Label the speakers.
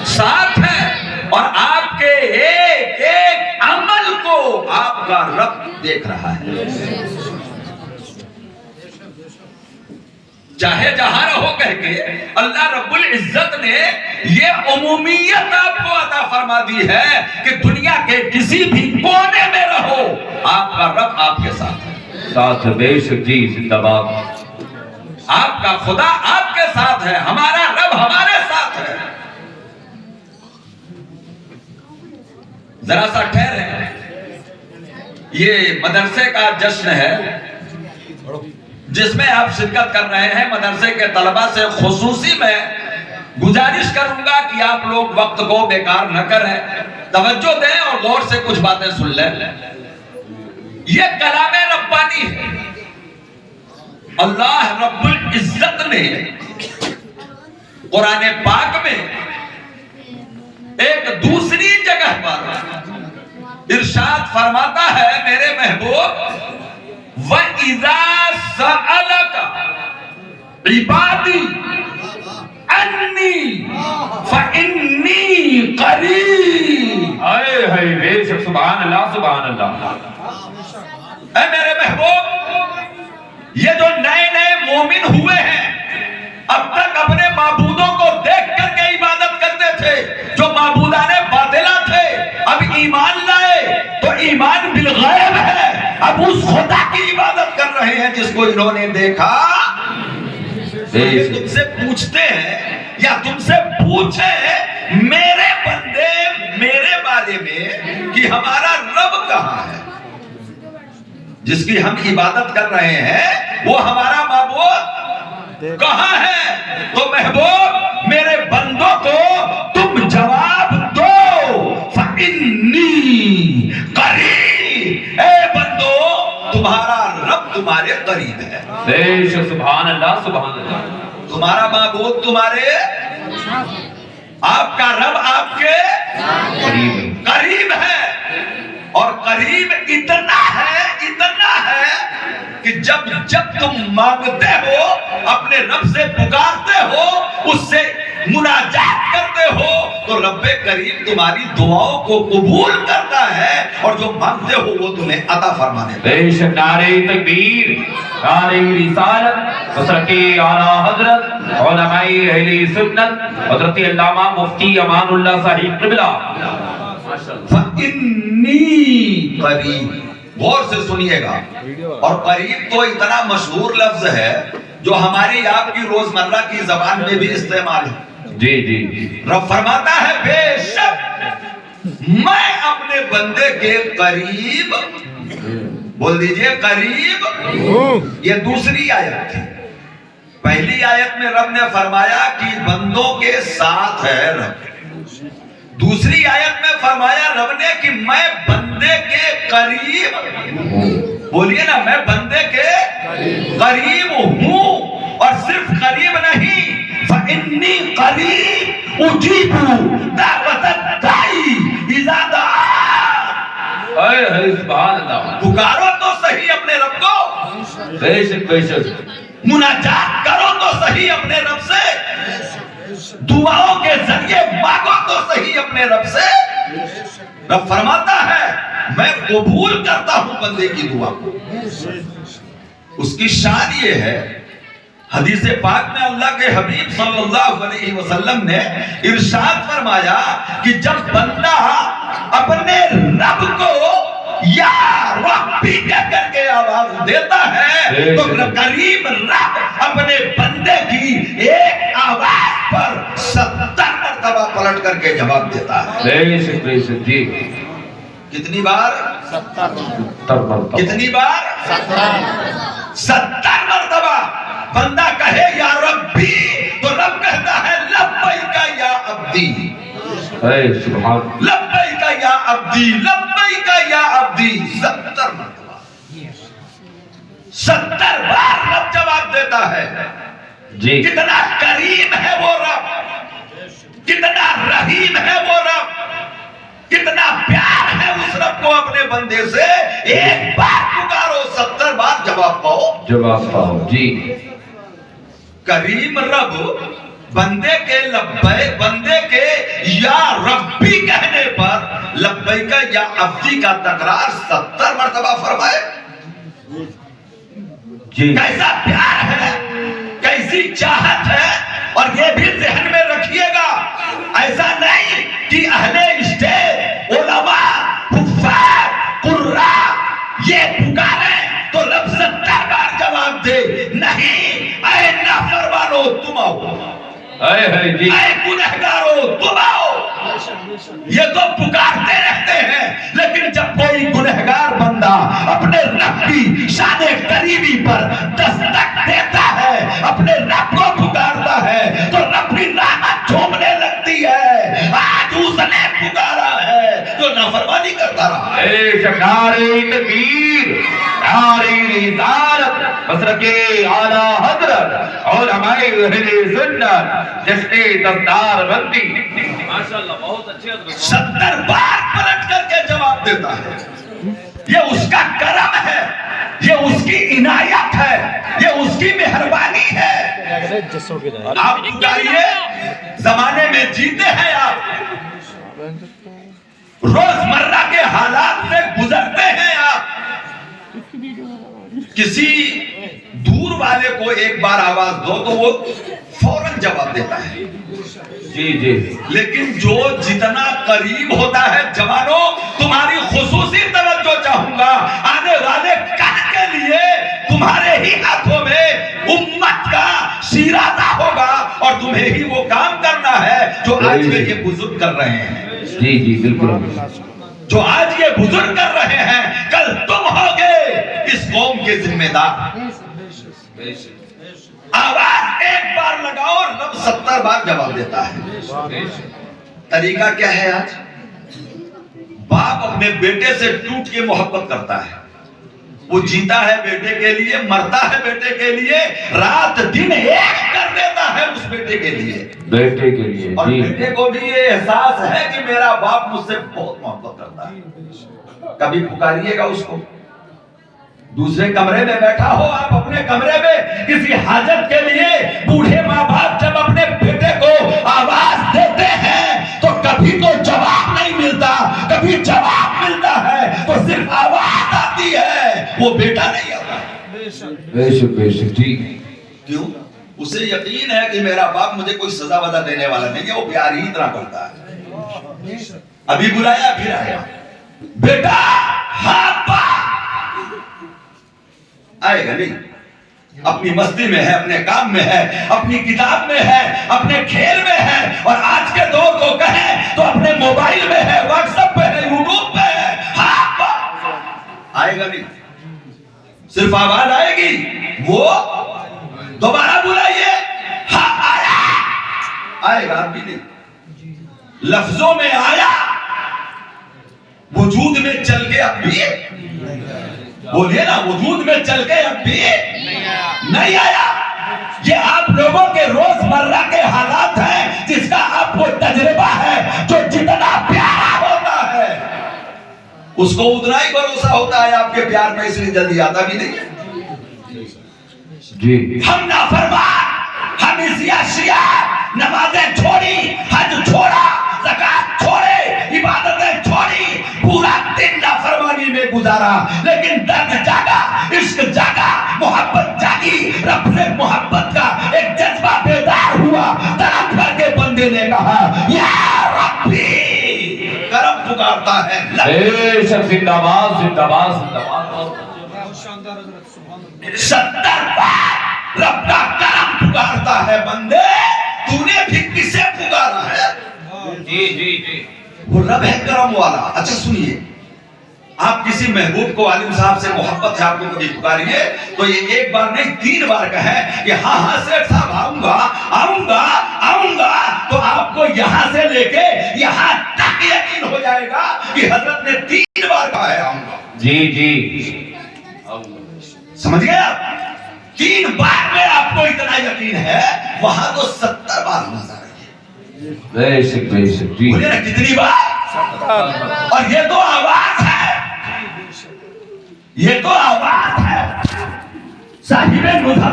Speaker 1: ساتھ ہے اور آپ کے ایک ایک عمل کو آپ کا رب دیکھ رہا ہے. چاہے جہاں رہو کہہ کے اللہ رب العزت نے یہ عمومیت آپ کو عطا فرما دی ہے کہ دنیا کے کسی بھی کونے میں رہو آپ کا رب آپ کے ساتھ ہے.
Speaker 2: ساتھ بے شک جی زندہ باد.
Speaker 1: آپ کا خدا آپ کے ساتھ ہے, ہمارا رب ہمارے ساتھ ہے. ذرا سا ٹھہرے, یہ مدرسے کا جشن ہے جس میں آپ شرکت کر رہے ہیں. مدرسے کے طلبہ سے خصوصی میں گزارش کروں گا کہ آپ لوگ وقت کو بیکار نہ کریں, توجہ دیں اور غور سے کچھ باتیں سن لیں. یہ کلام ربانی ہے. اللہ رب العزت نے قرآن پاک میں ایک دوسری جگہ پر ارشاد فرماتا ہے میرے محبوب, وَإِذَا سَأَلَكَ عِبَادِي عَنِّي فَإِنِّي قَرِيبٌ.
Speaker 2: آئے ہائے بے شک سبحان اللہ سبحان اللہ.
Speaker 1: اے میرے محبوب, یہ جو نئے نئے مومن ہوئے ہیں اب تک اپنے معبودوں کو دیکھ کر کے عبادت کرتے تھے, جو معبودان باطلہ تھے, اب ایمان لائے تو ایمان بالغیب ہے, اب اس خدا کی عبادت کر رہے ہیں جس کو انہوں نے دیکھا. تم سے پوچھتے ہیں یا تم سے پوچھیں میرے بندے میرے بارے میں کہ ہمارا رب کہاں ہے, جس کی ہم عبادت کر رہے ہیں وہ ہمارا معبود کہاں ہے؟ تو محبوب میرے بندوں کو تم جواب دو, فَإِنِّي قَرِيبٌ. اے بندو تمہارا رب تمہارے قریب ہے.
Speaker 2: بے شک سبحان اللہ سبحان اللہ.
Speaker 1: تمہارا معبود تمہارے, آپ کا رب آپ کے قریب ہے. اور قریب اتنا ہے کہ جب تم مانگتے ہو, اپنے رب سے پکارتے ہو, اس سے مناجات کرتے ہو, تو رب کریم تمہاری دعاؤں کو قبول کرتا ہے اور جو مانگتے ہو وہ تمہیں عطا فرما دیتا ہے.
Speaker 2: بے شک نعرہ تکبیر, نعرہ رسالت, مسلک اعلیٰ حضرت علماء اہل سنت حضرت علامہ مفتی امان اللہ صاحب قبلہ.
Speaker 1: فَإِنِّي قَرِيبٌ. غور سے سنیے گا. اور قریب تو اتنا مشہور لفظ ہے جو ہماری آپ کی روزمرہ کی زبان میں بھی استعمال ہے.
Speaker 2: جی جی.
Speaker 1: رب فرماتا ہے بے شک میں اپنے بندے کے قریب, بول دیجئے قریب. یہ دوسری آیت تھی. پہلی آیت میں رب نے فرمایا کہ بندوں کے ساتھ ہے رب. دوسری آیت میں فرمایا رب نے کہ میں بندے کے قریب, بولیے نا, میں بندے کے قریب ہوں. اور صرف قریب نہیں, فَإِنِّي قَرِيبٌ أُجِيبُ دَعْوَةَ الدَّاعِ إِذَا دَعَانِ.
Speaker 2: اے ہائے سبحان اللہ.
Speaker 1: پکارو تو صحیح اپنے رب کو,
Speaker 2: بے شک بے شک.
Speaker 1: مناجات کرو تو صحیح اپنے رب سے, دعاؤں کے ذریعے مانگو تو صحیح اپنے رب سے. رب فرماتا ہے میں قبول کرتا ہوں بندے کی دعا کو. اس کی شان یہ ہے, حدیث پاک میں اللہ کے حبیب صلی اللہ علیہ وسلم نے ارشاد فرمایا کہ جب بندہ اپنے رب کو یا ربی کہہ کر کے آواز دیتا ہے تو قریب رب اپنے بندے کی ایک آواز پر 70 مرتبہ پلٹ کر کے جواب دیتا ہے.
Speaker 2: بے شک بے شک جی.
Speaker 1: کتنی بار؟
Speaker 2: 70 مرتبہ.
Speaker 1: کتنی بار؟ 70 مرتبہ. بندہ کہے یا ربی تو رب کہتا ہے لبیک یا عبدی.
Speaker 2: اے سبحان.
Speaker 1: لبیک یا عبدی, لبیک یا عبدی. 70 مرتبہ, 70 بار رب جواب دیتا ہے.
Speaker 2: جی.
Speaker 1: کتنا کریم ہے وہ رب, کتنا رحیم ہے وہ رب, کتنا پیار ہے اس رب کو اپنے بندے سے. ایک بار پکارو 70 بار جواب پاؤ.
Speaker 2: جواب پاؤ. جی.
Speaker 1: کریم رب بندے کے لبیک، بندے کے یا ربی کہنے پر لبیک یا عبدی کا تکرار 70 مرتبہ فرمائے. کیسا پیار ہے، کیسی چاہت ہے. اور یہ بھی ذہن میں رکھیے گا، ایسا نہیں کہ اہل اسٹیج، علماء، حفاظ، قراء یہ پکاریں تو رب 70 بار جواب دے. نہیں، اے نافرمانو تم آؤ، اے گنہگارو تم آؤ. یہ تو پکارتے رہتے ہیں، لیکن جب کوئی گنہگار بندہ اپنے رب کی شان قریبی پر دستک دیتا ہے، اپنے رب کو پکارتا ہے تو رب کی رحمت جھومنے لگتی ہے. آج اس نے پکارا ہے جو نافرمانی کرتا رہا ہے.
Speaker 2: اے شکارِ تکبیر، نعرۂ رسالت، مسلک اعلیٰ حضرت، علماء اہل سنت، جشن دستار بندی. ماشاءاللہ بہت اچھے.
Speaker 1: 70 بار پلٹ کر کے جواب دیتا ہے. یہ اس کا کرم ہے، یہ اس کی عنایت ہے، یہ اس کی مہربانی ہے. آپ پکاریے، زمانے میں جیتے ہیں آپ، روزمرہ کے حالات سے گزرتے ہیں آپ. کسی دور والے کو ایک بار آواز دو تو وہ فوراً جواب دیتا ہے.
Speaker 2: جی جی.
Speaker 1: لیکن جو جتنا قریب ہوتا ہے، جوانوں تمہاری خصوصی توجہ چاہوں گا، آنے والے کل کے لیے تمہارے ہی ہاتھوں میں امت کا شیرازہ ہوگا اور تمہیں ہی وہ کام کرنا ہے جو آج کے یہ بزرگ کر رہے ہیں.
Speaker 2: جی جی بالکل.
Speaker 1: جو آج یہ بزرگ کر رہے ہیں، کل تم ہوگے اس قوم کے ذمہ دار. آواز ایک بار لگاؤ اور رب 70 بار جواب دیتا ہے. طریقہ کیا ہے؟ آج باپ اپنے بیٹے سے ٹوٹ کے محبت کرتا ہے. وہ جیتا ہے بیٹے کے لیے، مرتا ہے بیٹے کے لیے، رات دن ایک کر دیتا ہے اس بیٹے کے لیے.
Speaker 2: بیٹے کے لیے.
Speaker 1: اور بیٹے کو بھی یہ احساس ہے کہ میرا باپ مجھ سے بہت محبت کرتا ہے. کبھی پکاریے گا اس کو. دوسرے کمرے میں بیٹھا ہو آپ، اپنے کمرے میں کسی حاجت کے لیے، بوڑھے ماں باپ جب اپنے بیٹے کو آواز دیتے ہیں تو کبھی تو جواب نہیں ملتا، کبھی جواب ملتا ہے تو صرف آواز آتی ہے، وہ بیٹا نہیں آتا.
Speaker 2: بے شک بے شک. جی.
Speaker 1: کیوں؟ اسے یقین ہے کہ میرا باپ مجھے کوئی سزا وزا دینے والا نہیں ہے، وہ پیار ہی اتنا کرتا ہے. ابھی بلایا پھر آیا، بیٹا ہاں آئے گا نہیں. اپنی مستی میں ہے، اپنے کام میں ہے، اپنی کتاب میں ہے، اپنے کھیل میں ہے. اور آج کے دور کو کہیں تو اپنے موبائل میں ہے، واٹس ایپ پہ ہے، یوٹیوب پہ ہے. آئے گا نہیں. صرف آواز آئے گی، وہ دوبارہ بلائیے، ہاں آیا. آئے گا بھی نہیں. لفظوں میں آیا، وجود میں چل کے اب بھی بولیے نا، وجود میں چل کے اب بھی نہیں آیا. یہ آپ لوگوں کے روزمرہ کے حالات ہیں جس کا آپ کو تجربہ ہے. جو جتنا پیارا ہوتا ہے اس کو اتنا ہی بھروسہ ہوتا ہے آپ کے پیار میں، اس لیے جلدی آتا بھی نہیں.
Speaker 2: جی.
Speaker 1: ہم نافرمان، ہم عصیاں، نمازیں چھوڑی، حج چھوڑا، زکات چھوڑے، عبادتیں چھوڑی، پورا دن نافرمانی میں گزارا. لیکن درد جاگا، عشق جاگا، محبت جاگی، رب سے محبت کا ایک جذبہ بیدار ہوا. تڑپ کر کے بندے نے کہا یا ربی، کرم پکارتا ہے.
Speaker 2: بے شک. زندہ باد زندہ باد زندہ باد.
Speaker 1: 70 بار رب کا کرم پکارتا ہے. بندے تو نے بھی کسے پکارا ہے؟
Speaker 2: جی جی جی.
Speaker 1: وہ رب ہے کرم والا. اچھا سنیے، آپ کسی محبوب کو، عالم صاحب سے محبت ہے، آپ کو کبھی پکاریے تو یہ ایک بار نہیں 3 بار کہیں کہ ہاں ہاں سیٹھ صاحب آؤں گا آؤں گا آؤں گا، تو آپ کو یہاں سے لے کے یہاں تک یقین ہو جائے گا کہ حضرت نے 3 بار کہا ہے آؤں گا.
Speaker 2: جی جی.
Speaker 1: سمجھ گئے آپ؟ 3 بار میں آپ کو اتنا یقین ہے، وہاں تو 70 بار نظر آئی.
Speaker 2: بے شک بے شک. جی.
Speaker 1: بولے نا کتنی بار؟ اور یہ تو آواز ہے، یہ تو آواز ہے. صاحب نزہت